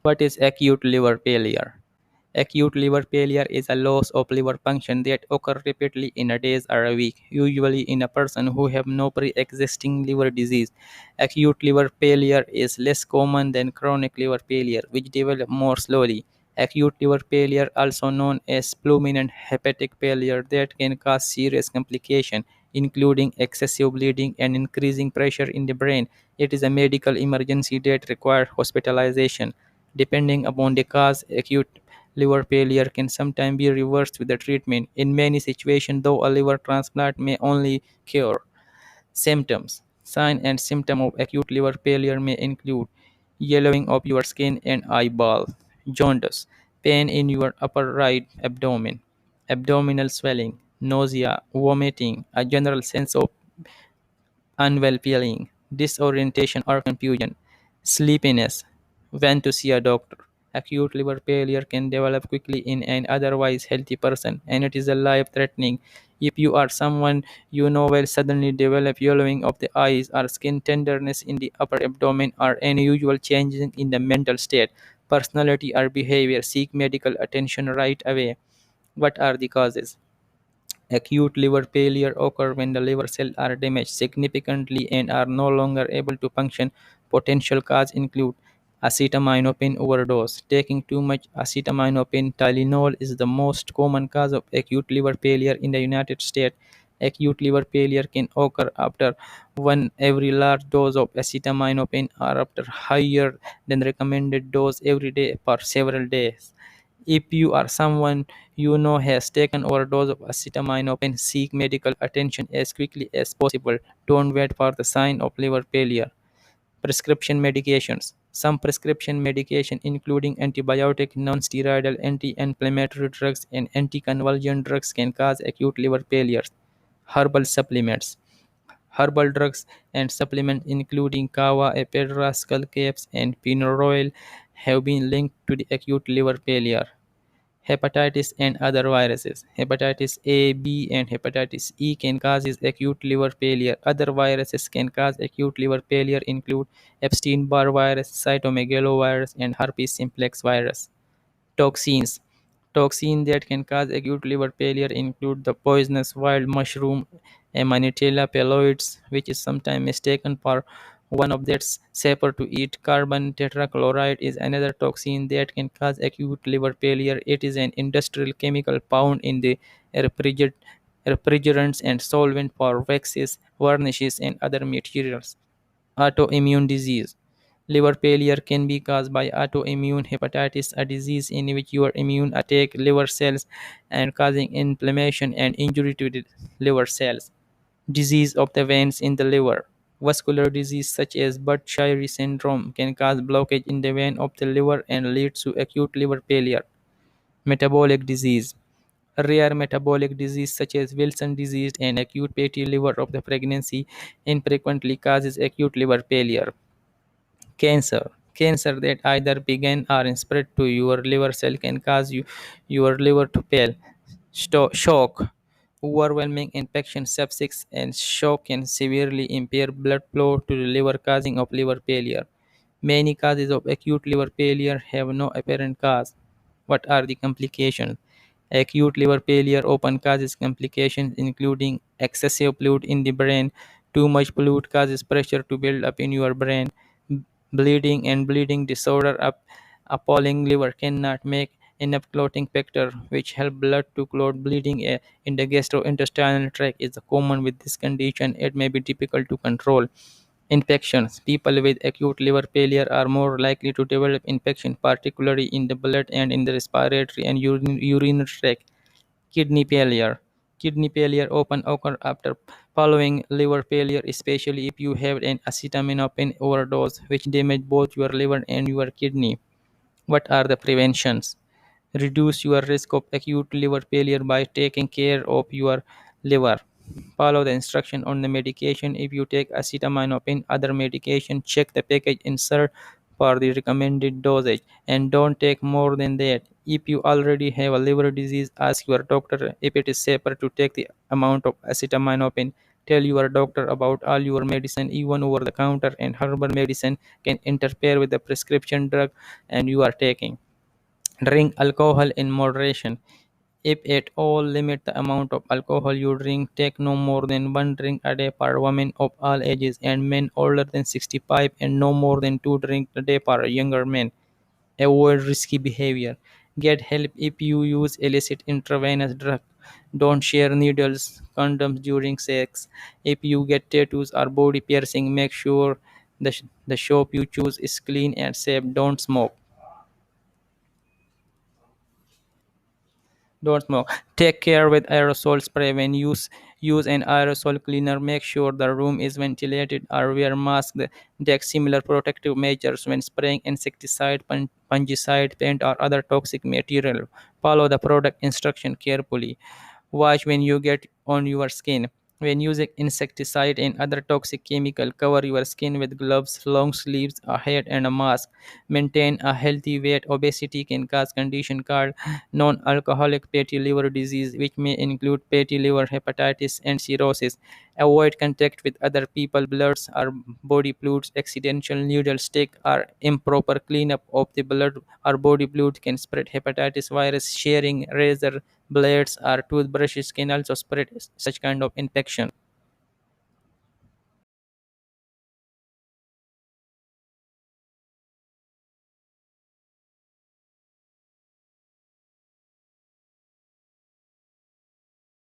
What is acute liver failure? Acute liver failure is a loss of liver function that occurs repeatedly in a day or a week, usually in a person who have no pre-existing liver disease. Acute liver failure is less common than chronic liver failure, which develops more slowly. Acute liver failure, also known as fulminant hepatic failure, that can cause serious complications, including excessive bleeding and increasing pressure in the brain. It is a medical emergency that requires hospitalization. Depending upon the cause, acute liver failure can sometimes be reversed with the treatment. In many situations, though, a liver transplant may only cure. Symptoms. Sign and symptom of acute liver failure may include yellowing of your skin and eyeball, jaundice, pain in your upper right abdomen, abdominal swelling, nausea, vomiting, a general sense of unwell feeling, disorientation or confusion, sleepiness, when to see a doctor. Acute liver failure can develop quickly in an otherwise healthy person, and it is a life threatening. If you are someone you know will suddenly develop yellowing of the eyes or skin tenderness in the upper abdomen or unusual changes in the mental state, personality, or behavior, seek medical attention right away. What are the causes? Acute liver failure occurs when the liver cells are damaged significantly and are no longer able to function. Potential causes include acetaminophen overdose. Taking too much acetaminophen, Tylenol is the most common cause of acute liver failure in the United States. Acute liver failure can occur after one every large dose of acetaminophen or after higher than recommended dose every day for several days. If you or someone you know has taken overdose of acetaminophen, seek medical attention as quickly as possible. Don't wait for the sign of liver failure. Prescription medications. Some prescription medication, including antibiotic, non-steroidal anti-inflammatory drugs, and anticonvulsant drugs, can cause acute liver failures. Herbal supplements. Herbal drugs and supplements, including kava, ephedra, skullcapes, and pennyroyal, have been linked to the acute liver failure. Hepatitis and other viruses. Hepatitis A, B, and hepatitis E can cause acute liver failure. Other viruses can cause acute liver failure include Epstein-Barr virus, cytomegalovirus, and herpes simplex virus. Toxins. Toxins that can cause acute liver failure include the poisonous wild mushroom Amanitella phalloides, which is sometimes mistaken for one of that's safer to eat. Carbon tetrachloride is another toxin that can cause acute liver failure. It is an industrial chemical found in the refrigerant, refrigerants and solvent for waxes, varnishes, and other materials. Autoimmune disease. Liver failure can be caused by autoimmune hepatitis, a disease in which your immune attack liver cells and causing inflammation and injury to the liver cells. Disease of the veins in the liver. Vascular disease such as Budd-Chiari syndrome can cause blockage in the vein of the liver and lead to acute liver failure. Metabolic disease. Rare metabolic disease such as Wilson disease and acute fatty liver of the pregnancy infrequently causes acute liver failure. Cancer. Cancer that either begin or spread to your liver cell can cause your liver to fail. Shock. Overwhelming infection, sepsis, and shock can severely impair blood flow to the liver, causing of liver failure. Many causes of acute liver failure have no apparent cause. What are the complications? Acute liver failure often causes complications including excessive fluid in the brain. Too much fluid causes pressure to build up in your brain. Bleeding and bleeding disorder. Appalling liver cannot make enough clotting factor, which help blood to clot. Bleeding in the gastrointestinal tract is common with this condition. It may be difficult to control. Infections. People with acute liver failure are more likely to develop infection, particularly in the blood and in the respiratory and urinary tract. Kidney failure. Kidney failure often occurs after following liver failure, especially if you have an acetaminophen overdose, which damage both your liver and your kidney. What are the preventions? Reduce your risk of acute liver failure by taking care of your liver. Follow the instruction on the medication. If you take acetaminophen, other medication, check the package insert for the recommended dosage and don't take more than that. If you already have a liver disease, ask your doctor if it is safer to take the amount of acetaminophen Tell your doctor about all your medicine, even over the counter and herbal medicine can interfere with the prescription drug and you are taking. Drink alcohol in moderation. If at all, limit the amount of alcohol you drink. Take no more than one drink a day per woman of all ages and men older than 65, and no more than two drinks a day per younger men. Avoid risky behavior. Get help if you use illicit intravenous drug. Don't share needles, condoms during sex. If you get tattoos or body piercing, make sure the shop you choose is clean and safe. Don't smoke. Don't smoke. Take care with aerosol spray when use an aerosol cleaner. Make sure the room is ventilated or wear mask. Take similar protective measures when spraying insecticide, fungicide, paint, or other toxic material. Follow the product instruction carefully. Wash when you get on your skin. When using insecticide and other toxic chemical, cover your skin with gloves, long sleeves, a hat, and a mask. Maintain a healthy weight. Obesity can cause condition called non-alcoholic fatty liver disease, which may include fatty liver, hepatitis, and cirrhosis. Avoid contact with other people, bloods or body fluids. Accidental needle stick or improper cleanup of the blood or body fluid can spread hepatitis virus. Sharing razor blades or toothbrushes can also spread such kind of infection.